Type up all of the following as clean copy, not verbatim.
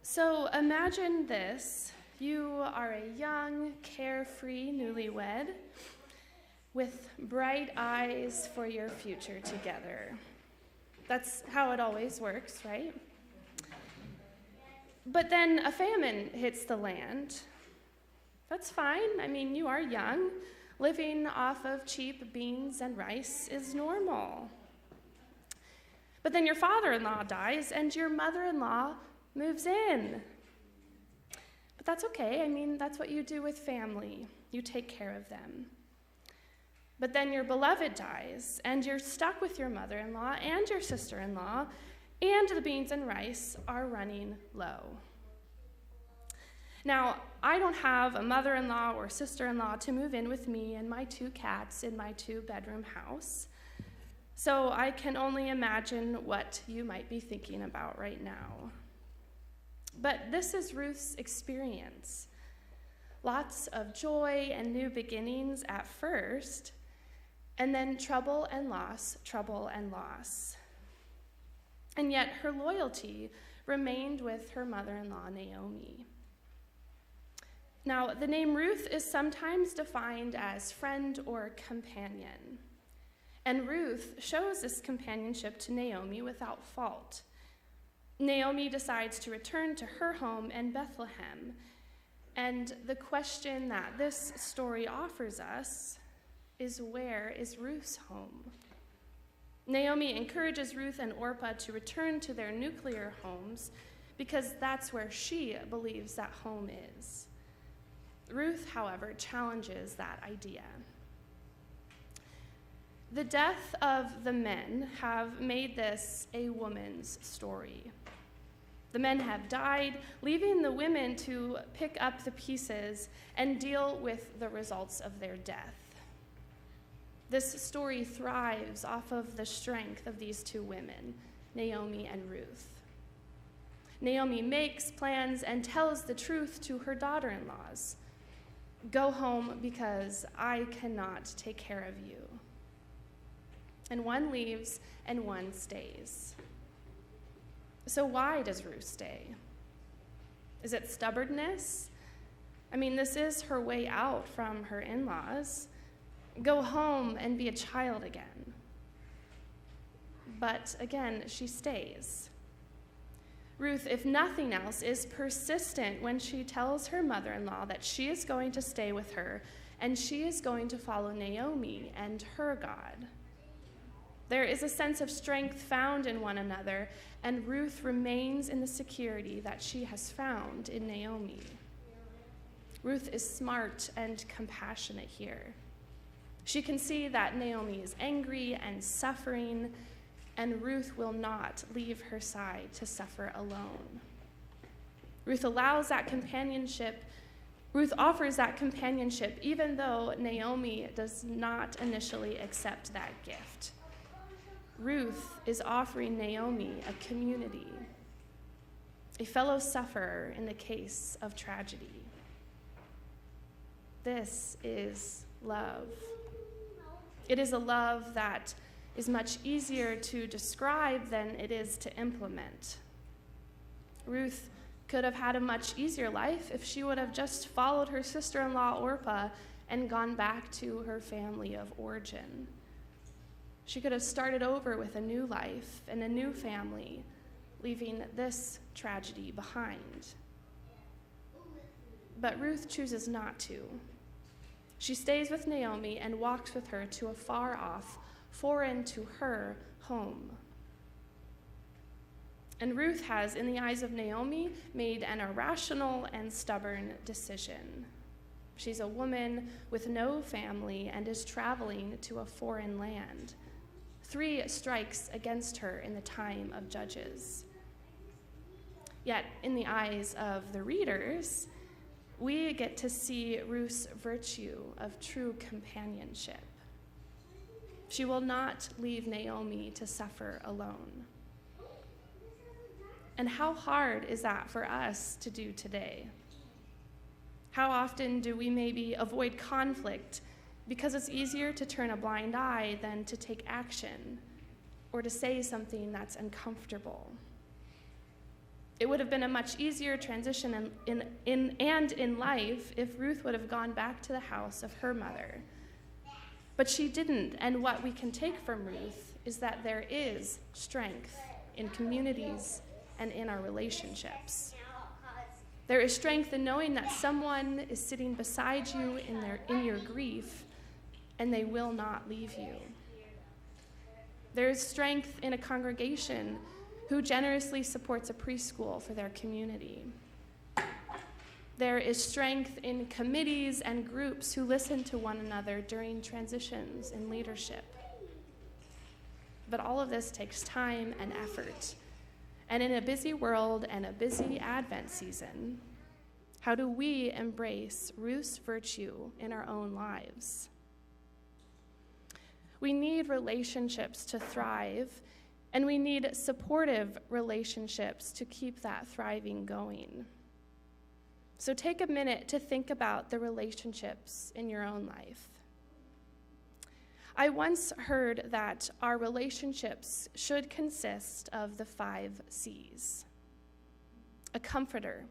So imagine this. You are a young, carefree newlywed with bright eyes for your future together. That's how it always works, right? But then a famine hits the land. That's fine. I mean, you are young. Living off of cheap beans and rice is normal. But then your father-in-law dies and your mother-in-law moves in. But that's okay. I mean, that's what you do with family. You take care of them. But then your beloved dies, and you're stuck with your mother-in-law and your sister-in-law, and the beans and rice are running low. Now, I don't have a mother-in-law or sister-in-law to move in with me and my 2 cats in my 2-bedroom house, so I can only imagine what you might be thinking about right now. But this is Ruth's experience. Lots of joy and new beginnings at first, and then trouble and loss. And yet her loyalty remained with her mother-in-law, Naomi. Now, the name Ruth is sometimes defined as friend or companion. And Ruth shows this companionship to Naomi without fault. Naomi decides to return to her home in Bethlehem. And the question that this story offers us is, where is Ruth's home? Naomi encourages Ruth and Orpah to return to their nuclear homes because that's where she believes that home is. Ruth, however, challenges that idea. The death of the men have made this a woman's story. The men have died, leaving the women to pick up the pieces and deal with the results of their death. This story thrives off of the strength of these 2 women, Naomi and Ruth. Naomi makes plans and tells the truth to her daughter-in-laws. Go home because I cannot take care of you. And one leaves and one stays. So why does Ruth stay? Is it stubbornness? I mean, this is her way out from her in-laws. Go home and be a child again. But again, she stays. Ruth, if nothing else, is persistent when she tells her mother-in-law that she is going to stay with her and she is going to follow Naomi and her God. There is a sense of strength found in one another, and Ruth remains in the security that she has found in Naomi. Ruth is smart and compassionate here. She can see that Naomi is angry and suffering, and Ruth will not leave her side to suffer alone. Ruth offers that companionship even though Naomi does not initially accept that gift. Ruth is offering Naomi a community, a fellow sufferer in the case of tragedy. This is love. It is a love that is much easier to describe than it is to implement. Ruth could have had a much easier life if she would have just followed her sister-in-law Orpah and gone back to her family of origin. She could have started over with a new life and a new family, leaving this tragedy behind. But Ruth chooses not to. She stays with Naomi and walks with her to a far-off, foreign to her home. And Ruth has, in the eyes of Naomi, made an irrational and stubborn decision. She's a woman with no family and is traveling to a foreign land. 3 strikes against her in the time of Judges. Yet, in the eyes of the readers, we get to see Ruth's virtue of true companionship. She will not leave Naomi to suffer alone. And how hard is that for us to do today? How often do we maybe avoid conflict because it's easier to turn a blind eye than to take action or to say something that's uncomfortable? It would have been a much easier transition in life if Ruth would have gone back to the house of her mother. But she didn't, and what we can take from Ruth is that there is strength in communities and in our relationships. There is strength in knowing that someone is sitting beside you in your grief, and they will not leave you. There is strength in a congregation who generously supports a preschool for their community. There is strength in committees and groups who listen to one another during transitions in leadership. But all of this takes time and effort. And in a busy world and a busy Advent season, how do we embrace Ruth's virtue in our own lives? We need relationships to thrive, and we need supportive relationships to keep that thriving going. So take a minute to think about the relationships in your own life. I once heard that our relationships should consist of the 5 C's. A comforter,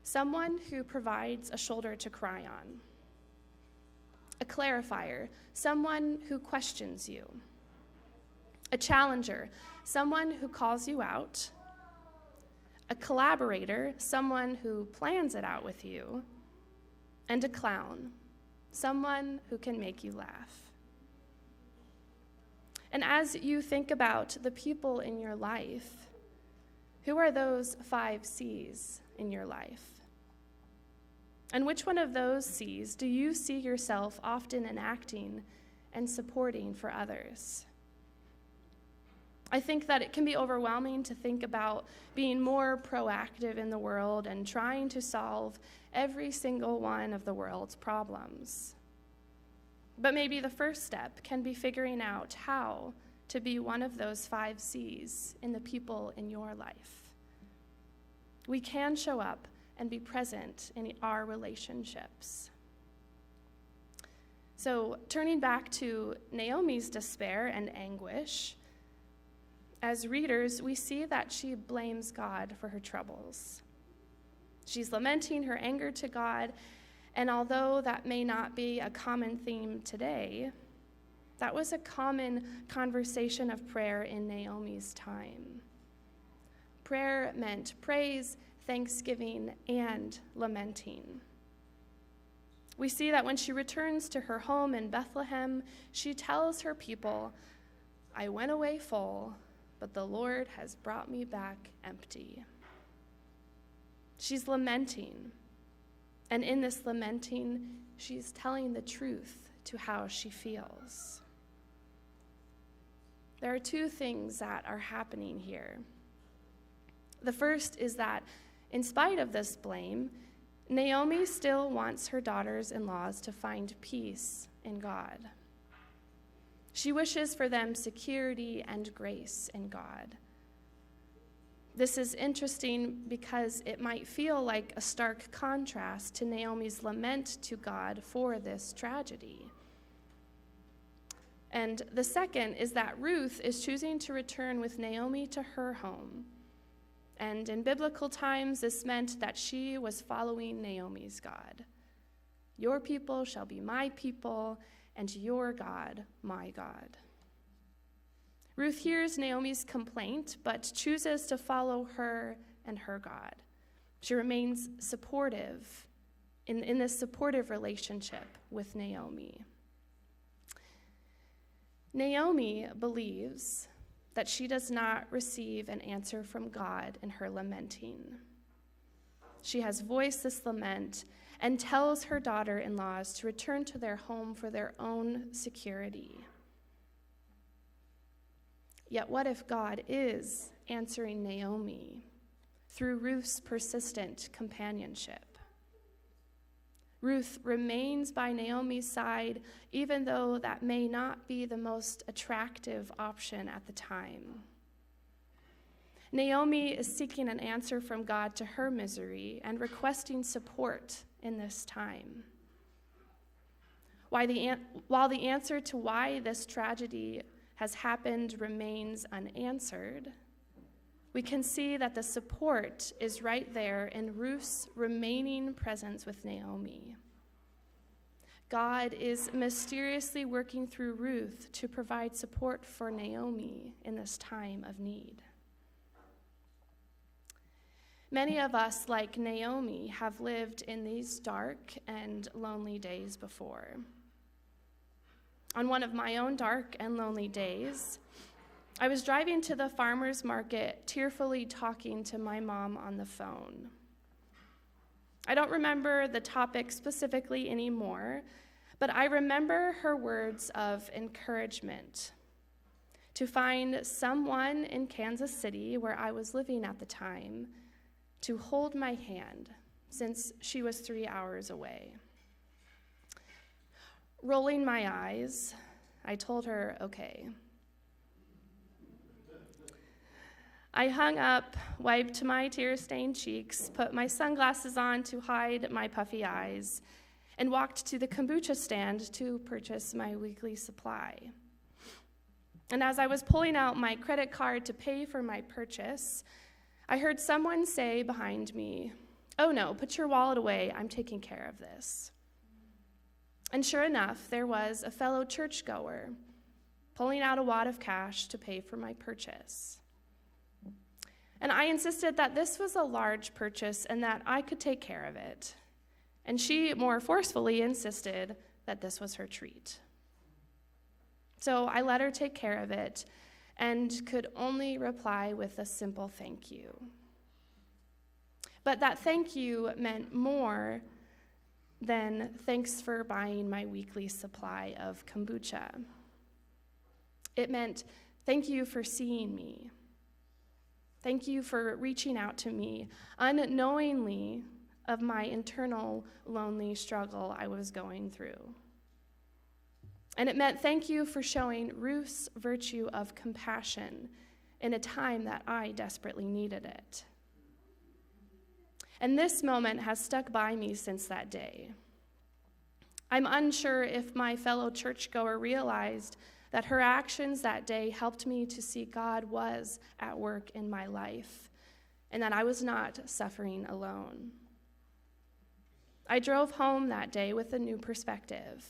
someone who provides a shoulder to cry on. A clarifier, someone who questions you. A challenger, someone who calls you out. A collaborator, someone who plans it out with you. And a clown, someone who can make you laugh. And as you think about the people in your life, who are those 5 C's in your life? And which one of those C's do you see yourself often enacting and supporting for others? I think that it can be overwhelming to think about being more proactive in the world and trying to solve every single one of the world's problems. But maybe the first step can be figuring out how to be one of those 5 C's in the people in your life. We can show up and be present in our relationships. So, turning back to Naomi's despair and anguish, as readers, we see that she blames God for her troubles. She's lamenting her anger to God, and although that may not be a common theme today, that was a common conversation of prayer in Naomi's time. Prayer meant praise, thanksgiving, and lamenting. We see that when she returns to her home in Bethlehem, she tells her people, "I went away full, but the Lord has brought me back empty." She's lamenting, and in this lamenting, she's telling the truth to how she feels. There are 2 things that are happening here. The first is that, in spite of this blame, Naomi still wants her daughters-in-laws to find peace in God. She wishes for them security and grace in God. This is interesting because it might feel like a stark contrast to Naomi's lament to God for this tragedy. And the second is that Ruth is choosing to return with Naomi to her home. And in biblical times, this meant that she was following Naomi's God. Your people shall be my people, and your God, my God. Ruth hears Naomi's complaint, but chooses to follow her and her God. She remains supportive in this supportive relationship with Naomi. Naomi believes that she does not receive an answer from God in her lamenting. She has voiced this lament and tells her daughter-in-laws to return to their home for their own security. Yet what if God is answering Naomi through Ruth's persistent companionship? Ruth remains by Naomi's side, even though that may not be the most attractive option at the time. Naomi is seeking an answer from God to her misery and requesting support in this time. While the answer to why this tragedy has happened remains unanswered, we can see that the support is right there in Ruth's remaining presence with Naomi. God is mysteriously working through Ruth to provide support for Naomi in this time of need. Many of us, like Naomi, have lived in these dark and lonely days before. On one of my own dark and lonely days, I was driving to the farmer's market, tearfully talking to my mom on the phone. I don't remember the topic specifically anymore, but I remember her words of encouragement to find someone in Kansas City, where I was living at the time, to hold my hand, since she was 3 hours away. Rolling my eyes, I told her, okay. I hung up, wiped my tear-stained cheeks, put my sunglasses on to hide my puffy eyes, and walked to the kombucha stand to purchase my weekly supply. And as I was pulling out my credit card to pay for my purchase, I heard someone say behind me, "Oh no, put your wallet away, I'm taking care of this." And sure enough, there was a fellow churchgoer pulling out a wad of cash to pay for my purchase. And I insisted that this was a large purchase and that I could take care of it. And she more forcefully insisted that this was her treat. So I let her take care of it and could only reply with a simple thank you. But that thank you meant more than thanks for buying my weekly supply of kombucha. It meant thank you for seeing me. Thank you for reaching out to me unknowingly of my internal lonely struggle I was going through. And it meant thank you for showing Ruth's virtue of compassion in a time that I desperately needed it. And this moment has stuck by me since that day. I'm unsure if my fellow churchgoer realized that her actions that day helped me to see God was at work in my life and that I was not suffering alone. I drove home that day with a new perspective.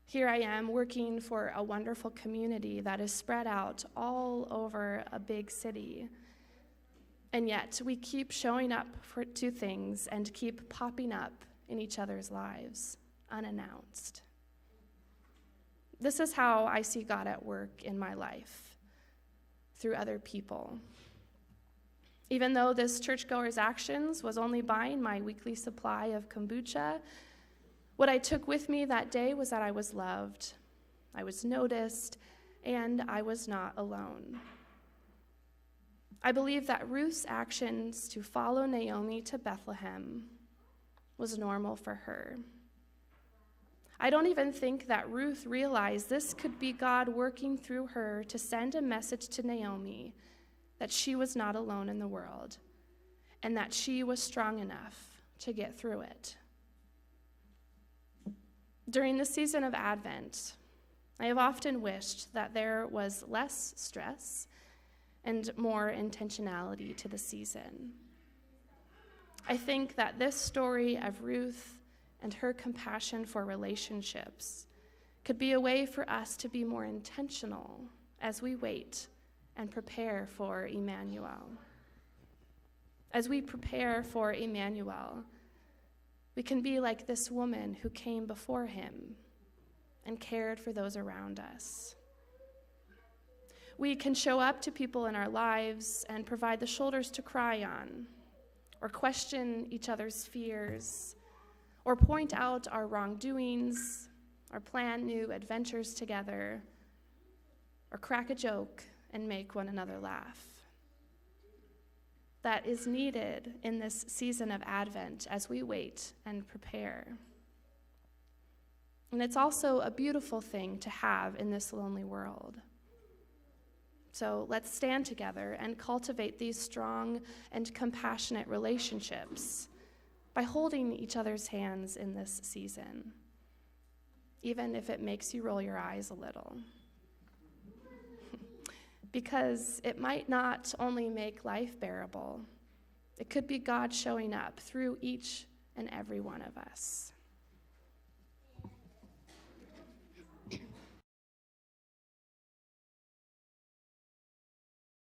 Here I am working for a wonderful community that is spread out all over a big city. And yet we keep showing up to things and keep popping up in each other's lives, unannounced. This is how I see God at work in my life, through other people. Even though this churchgoer's actions was only buying my weekly supply of kombucha, what I took with me that day was that I was loved, I was noticed, and I was not alone. I believe that Ruth's actions to follow Naomi to Bethlehem was normal for her. I don't even think that Ruth realized this could be God working through her to send a message to Naomi that she was not alone in the world and that she was strong enough to get through it. During the season of Advent, I have often wished that there was less stress and more intentionality to the season. I think that this story of Ruth and her compassion for relationships could be a way for us to be more intentional as we wait and prepare for Emmanuel. As we prepare for Emmanuel, we can be like this woman who came before him and cared for those around us. We can show up to people in our lives and provide the shoulders to cry on, or question each other's fears, or point out our wrongdoings, or plan new adventures together, or crack a joke and make one another laugh. That is needed in this season of Advent as we wait and prepare. And it's also a beautiful thing to have in this lonely world. So let's stand together and cultivate these strong and compassionate relationships by holding each other's hands in this season, even if it makes you roll your eyes a little. because it might not only make life bearable, it could be God showing up through each and every one of us.